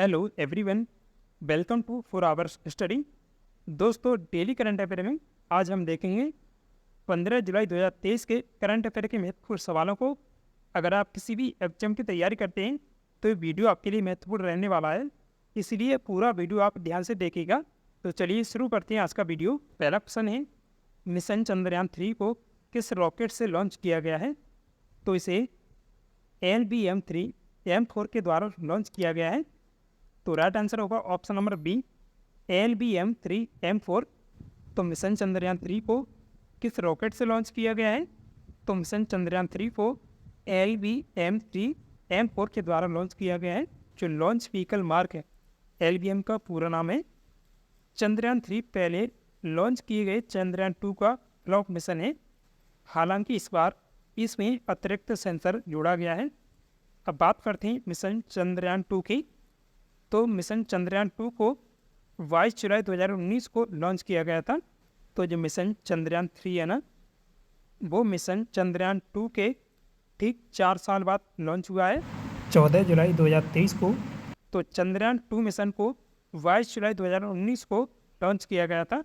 Hello everyone, welcome to four hours study. दोस्तों, daily current affair में आज हम देखेंगे 15 जुलाई 2023 के करंट अफेयर के महत्वपूर्ण सवालों को। अगर आप किसी भी एग्जाम की तैयारी करते हैं तो ये वीडियो आपके लिए महत्वपूर्ण रहने वाला है, इसलिए पूरा वीडियो आप ध्यान से देखिएगा। तो चलिए शुरू करते हैं आज का वीडियो। पहला क्वेश्चन है, मिशन चंद्रयान 3 को किस रॉकेट से लॉन्च किया गया है? तो इसे LBM-3 M4 के द्वारा लॉन्च किया गया है। तो राइट आंसर होगा option number B, LBM-3 M4। तो मिशन चंद्रयान 3 को किस रॉकेट से लॉन्च किया गया है? तो मिशन चंद्रयान 3 को LBM-3 M4 के द्वारा लॉन्च किया गया है। जो लॉन्च व्हीकल मार्क है, LBM का पूरा नाम है। चंद्रयान 3 पहले लॉन्च किए गए चंद्रयान 2 का फ्लॉप मिशन है। हालांकि इस बार इसमें अतिरिक्त सेंसर जोड़ा गया है। अब बात करते हैं मिशन चंद्रयान 2 की। तो मिशन चंद्रयान 2 को 22 जुलाई 2019 को लॉन्च किया गया था। तो जो मिशन चंद्रयान 3 है ना, वो मिशन चंद्रयान 2 के ठीक 4 साल बाद लॉन्च हुआ है, 14 जुलाई 2023 को। तो चंद्रयान 2 मिशन को 22 जुलाई 2019 को लॉन्च किया गया था।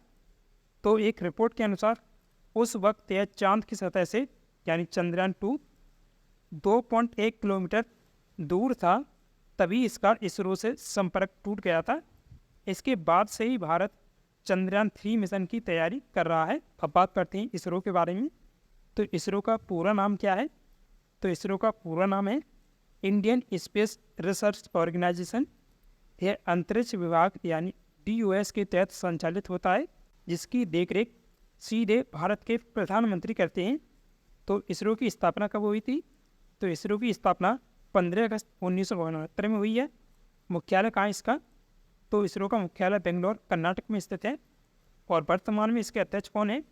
तो एक रिपोर्ट के अनुसार उस वक्त यह चांद की सतह से यानी चंद्रयान 2 2.1 किलोमीटर दूर था, तभी इसका इसरो से संपर्क टूट गया था। इसके बाद से ही भारत चंद्रयान 3 मिशन की तैयारी कर रहा है। अब बात करते हैं इसरो के बारे में। तो इसरो का पूरा नाम क्या है? तो इसरो का पूरा नाम है इंडियन स्पेस रिसर्च ऑर्गेनाइजेशन। यह अंतरिक्ष विभाग यानी DOS के तहत संचालित होता है, जिसकी देखरेख सीधे भारत के प्रधानमंत्री करते हैं। तो इसरो की स्थापना कब हुई थी? तो इसरो की स्थापना 15 अगस्त 1969 में हुई है। मुख्यालय कहाँ है इसका? तो इसरो का मुख्यालय बेंगलोर, कर्नाटक में स्थित है। और वर्तमान में इसके अध्यक्ष कौन है?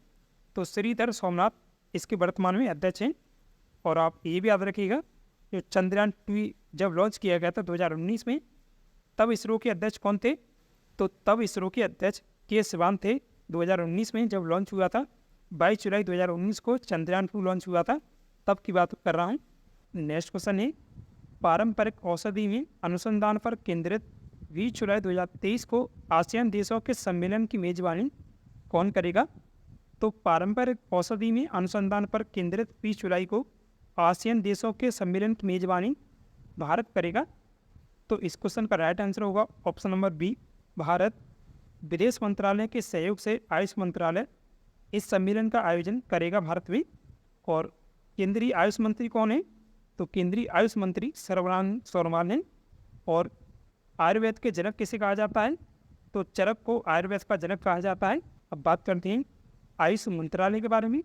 तो श्रीधर सोमनाथ इसके वर्तमान में अध्यक्ष हैं। और आप ये भी याद रखिएगा, जो चंद्रयान 2 जब लॉन्च किया गया था 2019 में, तब इसरो के अध्यक्ष कौन थे? तो तब इसरो के अध्यक्ष के सिवान थे। 2019 में जब लॉन्च हुआ था, 22 जुलाई 2019 को चंद्रयान 2 लॉन्च हुआ था, तब की बात कर रहा हूँ। नेक्स्ट क्वेश्चन है, पारंपरिक औषधि में अनुसंधान पर केंद्रित 20 जुलाई 2023 को आसियान देशों के सम्मेलन की मेजबानी कौन करेगा? तो पारंपरिक औषधि में अनुसंधान पर केंद्रित 20 जुलाई को आसियान देशों के सम्मेलन की मेजबानी भारत करेगा। तो इस क्वेश्चन का राइट आंसर होगा ऑप्शन नंबर बी, भारत। विदेश मंत्रालय के सहयोग से आयुष मंत्रालय इस सम्मेलन का आयोजन करेगा भारत में। और केंद्रीय आयुष मंत्री कौन है? तो केंद्रीय आयुष मंत्री सर्बानंद सोनोवाल हैं। और आयुर्वेद के जनक किसे कहा जाता है? तो चरक को आयुर्वेद का जनक कहा जाता है। अब बात करते हैं आयुष मंत्रालय के बारे में।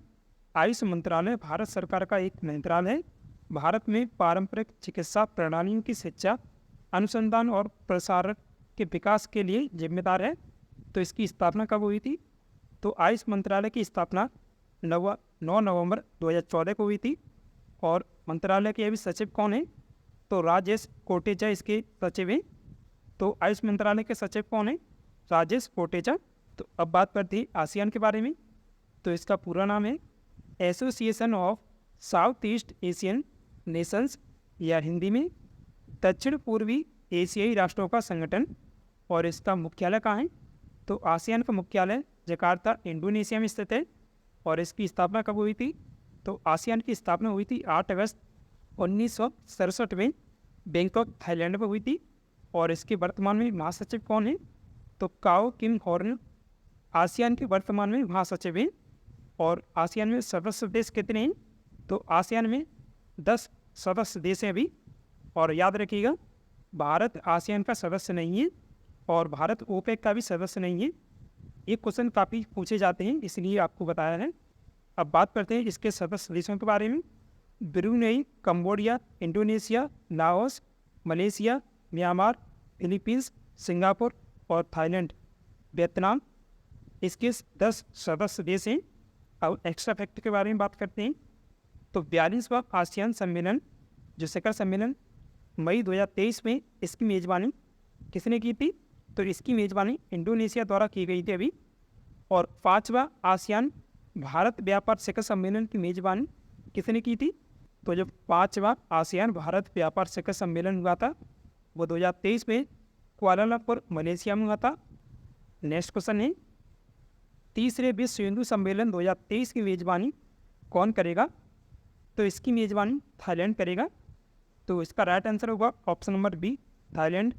आयुष मंत्रालय भारत सरकार का एक मंत्रालय है। भारत में पारंपरिक चिकित्सा प्रणालियों की शिक्षा, अनुसंधान और प्रसारण के विकास के लिए जिम्मेदार है। तो इसकी स्थापना कब हुई थी? तो आयुष मंत्रालय की स्थापना 9 नवंबर 2014 को हुई थी। और मंत्रालय के अभी सचिव कौन है? तो राजेश कोटेचा इसके सचिव हैं। तो आयुष मंत्रालय के सचिव कौन है? राजेश कोटेचा। तो अब बात करते हैं आसियान के बारे में। तो इसका पूरा नाम है association of south east Asian Nations, या हिंदी में दक्षिण पूर्वी एशियाई राष्ट्रों का संगठन। और इसका मुख्यालय कहाँ है? तो आसियान का मुख्यालय जकार्ता, इंडोनेशिया में स्थित है। और इसकी स्थापना कब हुई थी? तो आसियान की स्थापना हुई थी 8 अगस्त 1967 में बैंकॉक, थाईलैंड में हुई थी। और इसके वर्तमान में महासचिव कौन है? तो काओ किम हॉर्न आसियान के वर्तमान में महासचिव हैं। और आसियान में सदस्य देश कितने हैं? तो आसियान में 10 सदस्य देश हैं अभी। और याद रखिएगा, भारत आसियान का सदस्य नहीं है और भारत ओपेक का भी सदस्य नहीं है। ये क्वेश्चन काफ़ी पूछे जाते हैं, इसलिए आपको बताया है। अब बात करते हैं इसके सदस्य देशों के बारे में। Brunei, Cambodia, Indonesia, Laos, Malaysia, Myanmar, Philippines, Singapore और थाईलैंड, वियतनाम इसके 10 सदस्य देश हैं। अब एक्स्ट्रा फैक्ट के बारे में बात करते हैं। तो 42वां आसियान सम्मेलन, जो शिखर सम्मेलन, मई 2023 में इसकी मेज़बानी किसने की थी? तो इसकी मेज़बानी इंडोनेशिया द्वारा की गई थी अभी। और 5वां आसियान भारत व्यापार शिखर सम्मेलन की मेज़बानी किसने की थी? तो जब 5वां आसियान भारत व्यापार शिखर सम्मेलन हुआ था, वो 2023 में कुआलालंपुर मलेशिया में हुआ था। नेक्स्ट क्वेश्चन है, तीसरे विश्व हिंदू सम्मेलन 2023 की मेजबानी कौन करेगा? तो इसकी मेजबानी थाईलैंड करेगा। तो इसका राइट आंसर होगा ऑप्शन नंबर बी, थाईलैंड।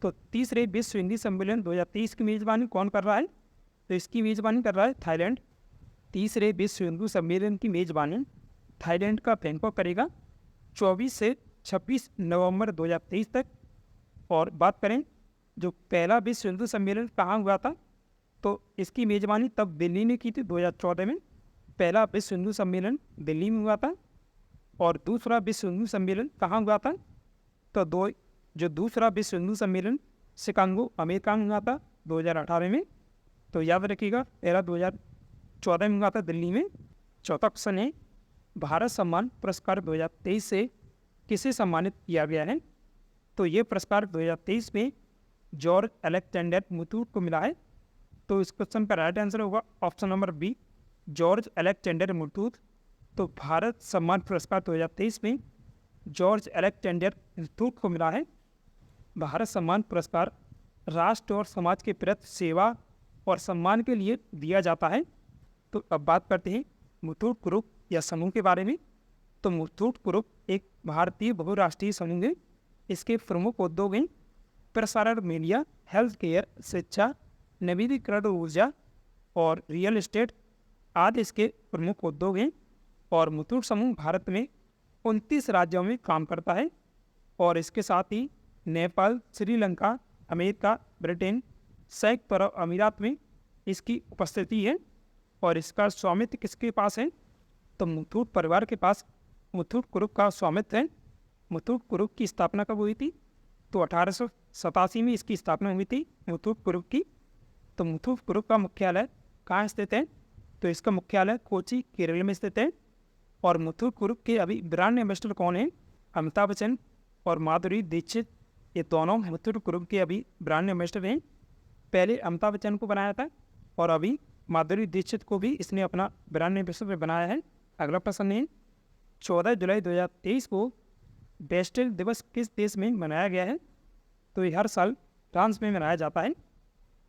तो तीसरे विश्व हिंदी सम्मेलन 2023 की मेजबानी कौन कर रहा है? तो इसकी मेजबानी कर रहा है थाईलैंड। तीसरे विश्व हिंदू सम्मेलन की मेजबानी थाईलैंड का बैंकॉक करेगा 24 से 26 नवंबर 2023 तक। और बात करें जो पहला विश्व हिंदू सम्मेलन कहाँ हुआ था, तो इसकी मेजबानी तब दिल्ली ने की थी 2014 में। पहला विश्व हिंदू सम्मेलन दिल्ली में हुआ था। और दूसरा विश्व हिंदू सम्मेलन कहाँ हुआ था, तो जो दूसरा विश्व हिंदू सम्मेलन शिकागो अमेरिका में हुआ था 2018 में। तो याद रखिएगा, पहला 2014 में हुआ था दिल्ली में। चौथा क्वेश्चन है, भारत सम्मान पुरस्कार 2023 से किसे सम्मानित किया गया है? तो ये पुरस्कार 2023 में जॉर्ज अलेक्जेंडर मुथूट को मिला है। तो इस क्वेश्चन का राइट आंसर होगा option number B, George Alexander Muthoot. तो भारत सम्मान पुरस्कार 2023 में जॉर्ज अलेक्जेंडर मुथूट को मिला है। भारत सम्मान पुरस्कार राष्ट्र और समाज के प्रति सेवा और सम्मान के लिए दिया जाता है। तो अब बात करते हैं मुथूट ग्रुप या समूह के बारे में। तो मुथूट ग्रुप एक भारतीय बहुराष्ट्रीय समूह है। इसके प्रमुख उद्योग हैं प्रसारण, मीडिया, हेल्थ केयर, शिक्षा, नवीनीकरण ऊर्जा और रियल एस्टेट आदि इसके प्रमुख उद्योग हैं। और मुथूट समूह भारत में 29 राज्यों में काम करता है। और इसके साथ ही नेपाल, श्रीलंका, अमेरिका, ब्रिटेन, संयुक्त अरब अमीरात में इसकी उपस्थिति है। और इसका स्वामित्व किसके पास है? तो मुथूट परिवार के पास मुथूट ग्रुप का स्वामित्व है। मुथूट ग्रुप की स्थापना कब हुई थी? तो 1887 में इसकी स्थापना हुई थी मुथूट ग्रुप की। तो मुथूट ग्रुप का मुख्यालय कहाँ स्थित है? तो इसका मुख्यालय कोची, केरल में स्थित है। और मुथूट ग्रुप के अभी ब्रांड एम्बेसडर कौन है? अमिताभ बच्चन और माधुरी दीक्षित, ये दोनों मुथूट ग्रुप के अभी ब्रांड एम्बेसडर हैं। पहले अमिताभ बच्चन को बनाया था और अभी माधुरी दीक्षित को भी इसने अपना ब्रांड एम्बेसडर बनाया है। अगला प्रश्न है, 14 जुलाई 2023 को बेस्टिल दिवस किस देश में मनाया गया है? तो ये हर साल फ्रांस में मनाया जाता है।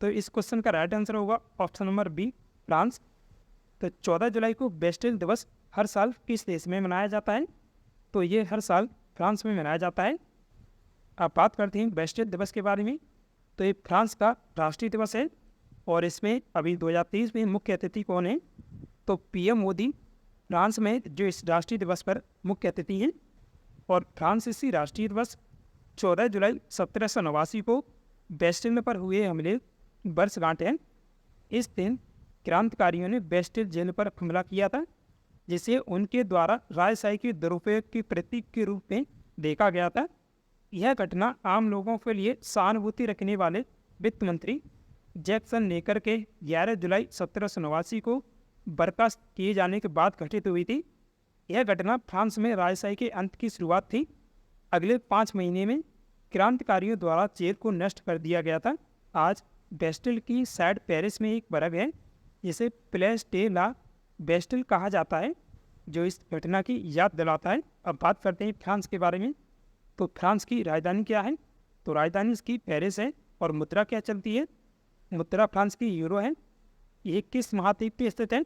तो इस क्वेश्चन का राइट आंसर होगा ऑप्शन नंबर बी, फ्रांस। तो 14 जुलाई को बेस्टिल दिवस हर साल किस देश में मनाया जाता है? तो ये हर साल फ्रांस में मनाया जाता है। अब बात करते हैं बेस्टिल दिवस के बारे में। तो ये फ्रांस का राष्ट्रीय दिवस है। और इसमें अभी 2023 में मुख्य अतिथि कौन है? तो पीएम मोदी फ्रांस में जो इस राष्ट्रीय दिवस पर मुख्य अतिथि हैं। और फ्रांसीसी राष्ट्रीय दिवस 14 जुलाई 1789 को बेस्टिल पर हुए हमले वर्षगांठ है। इस दिन क्रांतिकारियों ने बेस्टिल जेल पर हमला किया था, जिसे उनके द्वारा राजशाही के दुरुपयोग की प्रतीक के रूप में देखा गया था। यह घटना आम लोगों के लिए सहानुभूति रखने वाले वित्त मंत्री जैक्सन नेकर के 11 जुलाई 1789 को बर्खास्त किए जाने के बाद घटित हुई थी। यह घटना फ्रांस में राजशाही के अंत की शुरुआत थी। अगले 5 महीने में क्रांतिकारियों द्वारा जेल को नष्ट कर दिया गया था। आज बेस्टिल की साइड पेरिस में एक बर्ग है जिसे प्लेस डे ला बेस्टिल कहा जाता है, जो इस घटना की याद दिलाता है। अब बात करते हैं फ्रांस के बारे में। तो फ्रांस की राजधानी क्या है? तो राजधानी इसकी पेरिस है। और मुद्रा क्या चलती है? मुद्रा फ्रांस की यूरो है। ये किस महाद्वीप पे स्थित है?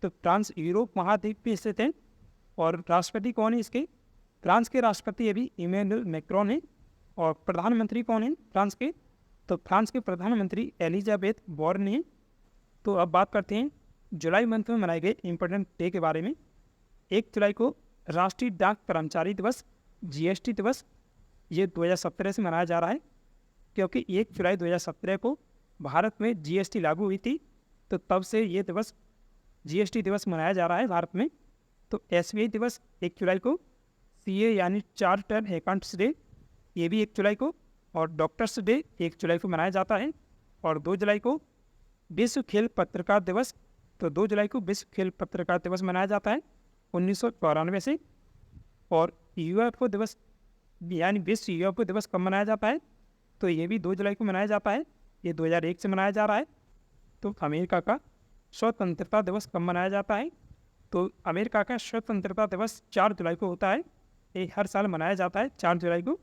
तो फ्रांस यूरोप महाद्वीप पे स्थित है। और राष्ट्रपति कौन है इसके? फ्रांस के राष्ट्रपति अभी इमैनुअल मैक्रोन है। और प्रधानमंत्री कौन है फ्रांस के? तो फ्रांस के प्रधानमंत्री एलिजाबेथ बोर्न है। तो अब बात करते हैं जुलाई मंथ में मनाए गए इंपॉर्टेंट डे के बारे में। 1 जुलाई को राष्ट्रीय डाक कर्मचारी दिवस, जीएसटी दिवस, ये 2017 से मनाया जा रहा है, क्योंकि 1 जुलाई 2017 को भारत में जीएसटी लागू हुई थी। तो तब से ये दिवस जीएसटी दिवस मनाया जा रहा है भारत में। तो एसबीआई दिवस 1 जुलाई को, सीए यानी चार्टर्ड अकाउंटेंट्स डे, ये भी 1 जुलाई को, और डॉक्टर्स डे 1 जुलाई को मनाया जाता है। और 2 जुलाई को विश्व खेल पत्रकार दिवस, तो 2 जुलाई को विश्व खेल पत्रकार दिवस मनाया जाता है 1994 से। और यूएफओ दिवस यानी विश्व यूएफओ दिवस कब मनाया जाता है? तो ये भी 2 जुलाई को मनाया जाता है, ये 2001 से मनाया जा रहा है। तो अमेरिका का स्वतंत्रता दिवस कब मनाया जाता है? तो अमेरिका का स्वतंत्रता दिवस 4 जुलाई को होता है। ये हर साल मनाया जाता है 4 जुलाई को।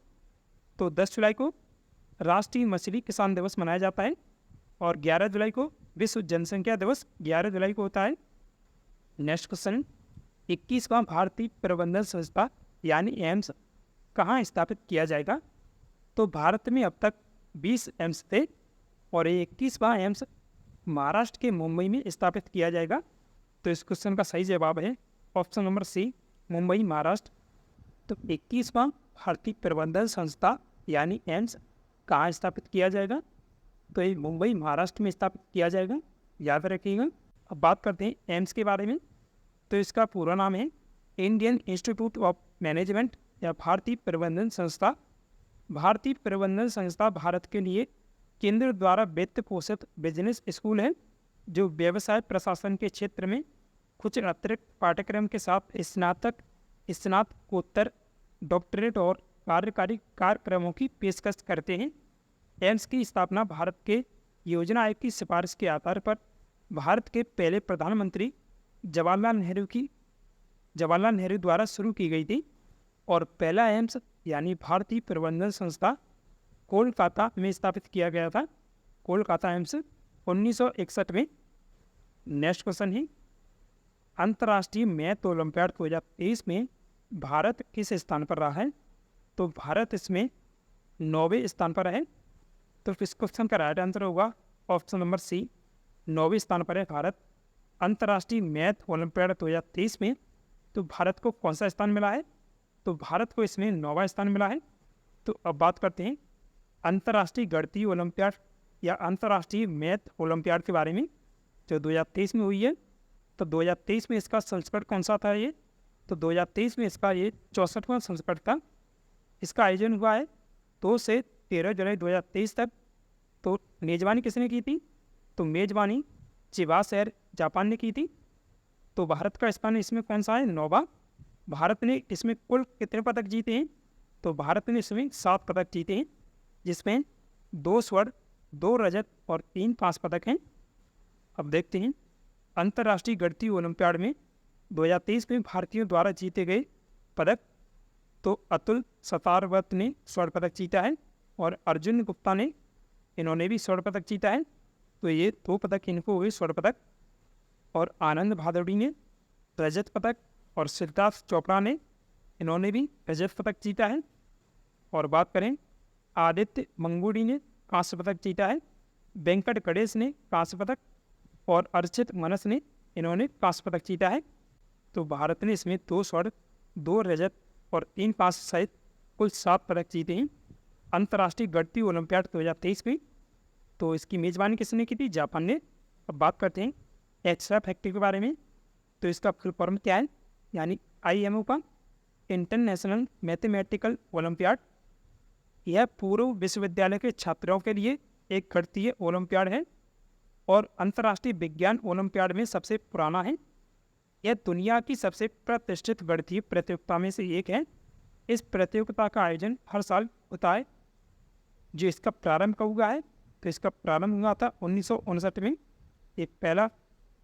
तो 10 जुलाई को राष्ट्रीय मछली किसान दिवस मनाया जाता है। और 11 जुलाई को विश्व जनसंख्या दिवस 11 जुलाई को होता है। नेक्स्ट क्वेश्चन, 21वां भारतीय प्रबंधन संस्था यानी एम्स कहाँ स्थापित किया जाएगा? तो भारत में अब तक 20 एम्स थे और ये 21वां एम्स महाराष्ट्र के मुंबई में स्थापित किया जाएगा। तो इस क्वेश्चन का सही जवाब है option number C, Mumbai Maharashtra. तो 21वां भारतीय प्रबंधन संस्था यानी एम्स कहाँ स्थापित किया जाएगा? तो ये मुंबई महाराष्ट्र में स्थापित किया जाएगा, याद रखिएगा। अब बात करते हैं एम्स के बारे में। तो इसका पूरा नाम है इंडियन इंस्टीट्यूट ऑफ मैनेजमेंट या भारतीय प्रबंधन संस्था। भारतीय प्रबंधन संस्था भारत के लिए केंद्र द्वारा वित्त पोषित बिजनेस स्कूल है जो व्यवसाय प्रशासन के क्षेत्र में कुछ अतिरिक्त पाठ्यक्रम के साथ स्नातकोत्तर, डॉक्टरेट और कार्यकारी कार्यक्रमों की पेशकश करते हैं। एम्स की स्थापना भारत के योजना आयोग की सिफारिश के आधार पर भारत के पहले प्रधानमंत्री जवाहरलाल नेहरू द्वारा शुरू की गई थी और पहला एम्स यानी भारतीय प्रबंधन संस्था कोलकाता में स्थापित किया गया था, कोलकाता एम्स 1961 में। नेक्स्ट क्वेश्चन है, अंतर्राष्ट्रीय मैथ ओलंपियाड 2023 में भारत किस स्थान पर रहा है? तो भारत इसमें 9वें स्थान पर है। तो इस क्वेश्चन का राइट आंसर होगा ऑप्शन नंबर सी, 9वें स्थान पर है भारत अंतर्राष्ट्रीय मैथ ओलंपियाड 2023 में। तो भारत को कौन सा स्थान मिला है? तो भारत को इसमें 9वां स्थान मिला है। तो अब बात करते हैं अंतर्राष्ट्रीय गणितीय ओलंपियाड या अंतर्राष्ट्रीय मैथ ओलंपियाड के बारे में जो 2023 में हुई है। तो 2023 में इसका संस्करण कौन सा था ये? तो 2023 में इसका ये 64वां संस्करण था। इसका आयोजन हुआ है 2 से 13 जुलाई 2023 तक। तो मेजबानी किसने की थी? तो मेजबानी चिबा शहर जापान ने की थी। तो भारत का स्थान इसमें कौन सा है? 9वां। भारत ने इसमें कुल कितने पदक जीते हैं? तो भारत ने इसमें 7 पदक जीते हैं, जिसमें 2 स्वर्ण, 2 रजत और 3 कांस्य पदक हैं। अब देखते हैं अंतर्राष्ट्रीय गणितीय ओलंपियाड में 2023 में भारतीयों द्वारा जीते गए पदक। तो अतुल सतारवत ने स्वर्ण पदक जीता है और अर्जुन गुप्ता ने इन्होंने भी स्वर्ण पदक जीता है। तो ये 2 पदक इनको हुए स्वर्ण पदक। और आनंद भादुड़ी ने रजत पदक और सिद्धार्थ चोपड़ा ने इन्होंने भी रजत पदक जीता है। और बात करें आदित्य मंगूड़ी ने कांस्य पदक जीता है, वेंकट गणेश ने कांस्य पदक और अर्चित मनस ने इन्होंने कांस्य पदक जीता है। तो भारत ने इसमें 2 स्वर्ण, 2 रजत और 3 कांस्य सहित कुल 7 पदक जीते हैं अंतर्राष्ट्रीय गणितीय ओलंपियाड 2023 में। तो इसकी मेजबानी किसने की थी? जापान ने। अब बात करते हैं एक्स्ट्रा फैक्टर के बारे में। तो इसका फुल फॉर्म क्या है? यानी IMO का इंटरनेशनल मैथमेटिकल ओलंपियाड। यह पूर्व विश्वविद्यालय के छात्रों के लिए एक गणितीय ओलंपियाड है और अंतर्राष्ट्रीय विज्ञान ओलंपियाड में सबसे पुराना है। यह दुनिया की सबसे प्रतिष्ठित गणितीय प्रतियोगिता में से एक है। इस प्रतियोगिता का आयोजन हर साल होता है। जो इसका प्रारंभ कब हुआ है? तो इसका प्रारंभ हुआ था 1959 में। ये पहला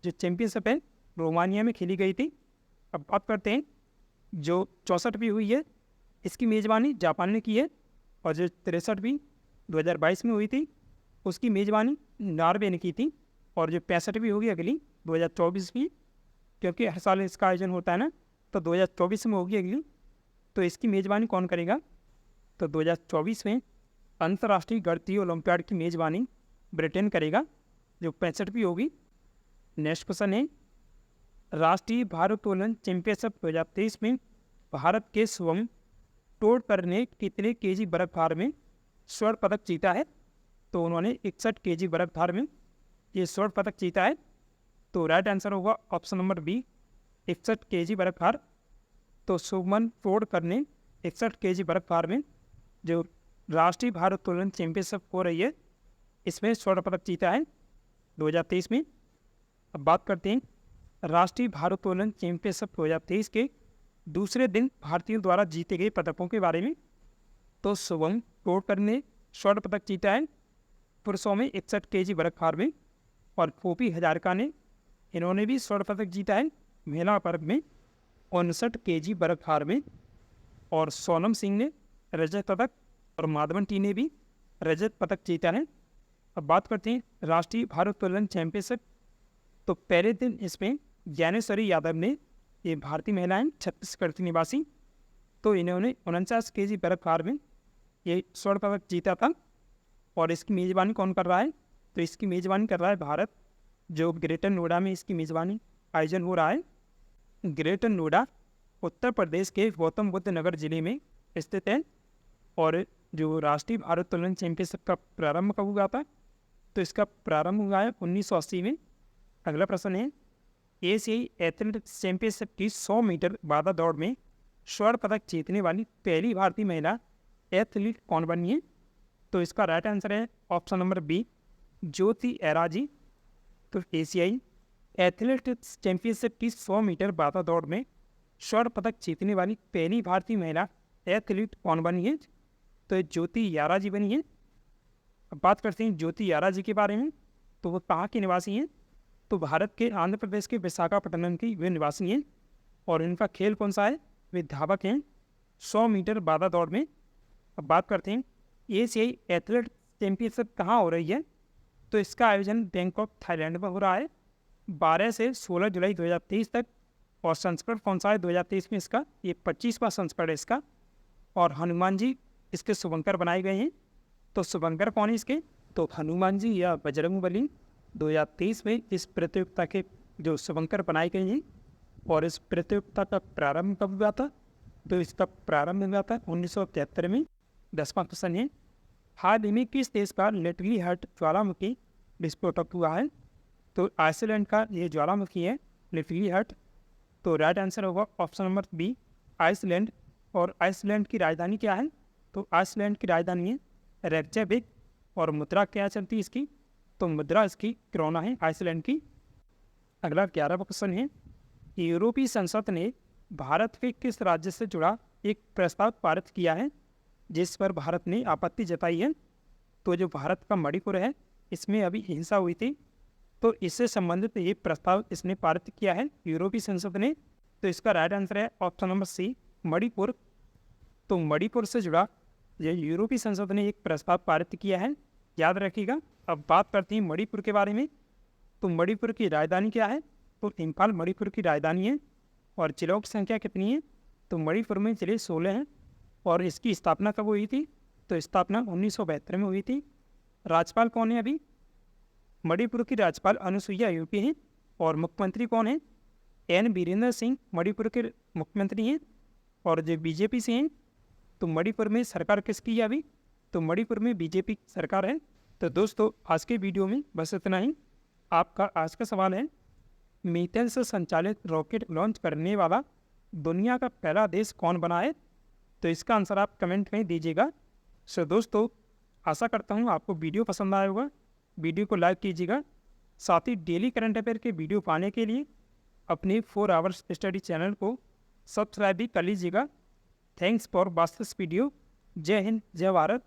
जो चैंपियनशिप है रोमानिया में खेली गई थी। अब बात करते हैं जो 64वीं हुई है, इसकी मेज़बानी जापान ने की है। और जो 63वीं 2022 में हुई थी, उसकी मेज़बानी नॉर्वे ने की थी। और जो 65वीं होगी अगली 2024 में, क्योंकि हर साल इसका आयोजन होता है ना, तो 2024 में होगी अगली। तो इसकी मेज़बानी कौन करेगा? तो 2024 में अंतर्राष्ट्रीय गणितीय ओलंपियाड की मेज़बानी ब्रिटेन करेगा, जो 65वीं होगी। नेक्स्ट क्वेश्चन है राष्ट्रीय भारोत्तोलन चैंपियनशिप 2023 में भारत के स्वयं टोडकर ने कितने केजी बर्फ भार में स्वर्ण पदक जीता है? तो उन्होंने 61 केजी बर्फ भार में ये स्वर्ण पदक जीता है। तो राइट आंसर होगा ऑप्शन नंबर बी, 61 केजी बर्फ भार। तो सुमन टोडकर ने 61 केजी बर्फ भार में जो राष्ट्रीय भारोत्तोलन चैंपियनशिप हो रही है, इसमें स्वर्ण पदक जीता है 2023 में। अब बात करते हैं राष्ट्रीय भारोत्तोलन चैंपियनशिप 2023 के दूसरे दिन भारतीयों द्वारा जीते गए पदकों के बारे में। तो शुभम टोडकर ने स्वर्ण पदक जीता है पुरुषों में 61 केजी बर्फ भार में। और पोपी हजारिका ने इन्होंने भी स्वर्ण पदक जीता है महिला वर्ग में 59 केजी बर्फ भार में। और सोनम सिंह ने रजत पदक और माधवन टी ने भी रजत पदक जीता है। अब बात करते हैं राष्ट्रीय भारोत्तोलन चैंपियनशिप। तो पहले दिन इसमें ज्ञानेश्वरी यादव ने, ये भारतीय महिला हैं, छत्तीसगढ़ की निवासी, तो इन्होंने 49 kg बर्फ में ये स्वर्ण पदक जीता था। और इसकी मेज़बानी कौन कर रहा है? तो इसकी मेज़बानी कर रहा है भारत, जो ग्रेटर नोएडा में इसकी मेज़बानी आयोजन हो रहा है। ग्रेटर नोएडा उत्तर प्रदेश के गौतम बुद्ध नगर जिले में स्थित है। और जो राष्ट्रीय भारोत्तोलन चैंपियनशिप का प्रारंभ कब हुआ था? तो इसका प्रारंभ हुआ है 1980 में। अगला प्रश्न है, एशियाई एथलेटिक्स चैंपियनशिप की 100 मीटर बाधा दौड़ में स्वर्ण पदक जीतने वाली पहली भारतीय महिला एथलीट कौन बनी है? तो इसका राइट आंसर है ऑप्शन नंबर बी, ज्योति एराजी। तो एशियाई एथलेटिक्स चैंपियनशिप की 100 मीटर बाधा दौड़ में स्वर्ण पदक जीतने वाली पहली भारतीय महिला एथलीट कौन बनी है? तो ज्योति याराजी बनी है। अब बात करते हैं ज्योति याराजी के बारे में। तो वो कहाँ की निवासी हैं? तो भारत के आंध्र प्रदेश के विशाखापट्टनम की वे निवासी हैं। और इनका खेल कौन सा है? वे धावक हैं 100 मीटर बाधा दौड़ में। अब बात करते हैं एशियाई एथलेट चैंपियनशिप कहाँ हो रही है? तो इसका आयोजन बैंकॉक थाईलैंड में हो रहा है 12 से 16 जुलाई 2023 तक। और संस्करण कौन सा है 2023 में इसका? ये 25वां संस्करण है इसका। और हनुमान जी इसके शुभंकर बनाए गए हैं। तो शुभंकर कौन है इसके? तो हनुमान जी या बजरंगबली 2023 में इस प्रतियोगिता के जो शुभंकर बनाए गए हैं। और इस प्रतियोगिता का प्रारंभ कब हुआ था? तो इसका प्रारंभ हुआ था 1973 में। 10वां क्वेश्चन है, हाल ही में किस देश का लिटली हट ज्वालामुखी विस्फोटक हुआ है? तो आइसलैंड का ये ज्वालामुखी है लिटली हट। तो राइट आंसर होगा ऑप्शन नंबर बी, आइसलैंड। और आइसलैंड की राजधानी क्या है? तो आइसलैंड की राजधानी है रेक्जाविक। और मुद्रा क्या चलती है इसकी? तो मुद्रा इसकी क्रोना है आइसलैंड की। अगला 11वां क्वेश्चन है, यूरोपीय संसद ने भारत के किस राज्य से जुड़ा एक प्रस्ताव पारित किया है जिस पर भारत ने आपत्ति जताई है? तो जो भारत का मणिपुर है, इसमें अभी हिंसा हुई थी, तो इससे संबंधित ये प्रस्ताव इसने पारित किया है यूरोपीय संसद ने। तो इसका राइट आंसर है ऑप्शन नंबर सी, मणिपुर। तो मणिपुर से जुड़ा ये यूरोपीय संसद ने एक प्रस्ताव पारित किया है, याद रखिएगा। अब बात करते हैं मणिपुर के बारे में। तो मणिपुर की राजधानी क्या है? तो इम्फाल मणिपुर की राजधानी है। और जिलों की संख्या कितनी है? तो मणिपुर में जिले 16 हैं। और इसकी स्थापना कब हुई थी? तो स्थापना 1972 में हुई थी। राज्यपाल कौन है अभी? मणिपुर की राज्यपाल अनुसुईया उइके हैं। और मुख्यमंत्री कौन है? एन बीरेंद्र सिंह मणिपुर के मुख्यमंत्री हैं। और जो बीजेपी से हैं, तो मणिपुर में सरकार किसकी है अभी? तो मणिपुर में बीजेपी की सरकार है। तो दोस्तों आज के वीडियो में बस इतना ही। आपका आज का सवाल है, मीथेन से संचालित रॉकेट लॉन्च करने वाला दुनिया का पहला देश कौन बना है? तो इसका आंसर आप कमेंट में दीजिएगा। सो दोस्तों आशा करता हूँ आपको वीडियो पसंद आया होगा। वीडियो को लाइक कीजिएगा। साथ ही डेली करंट अफेयर के वीडियो पाने के लिए अपने 4 आवर्स स्टडी चैनल को सब्सक्राइब भी कर लीजिएगा। Thanks for watching this video. जय हिंद, जय भारत।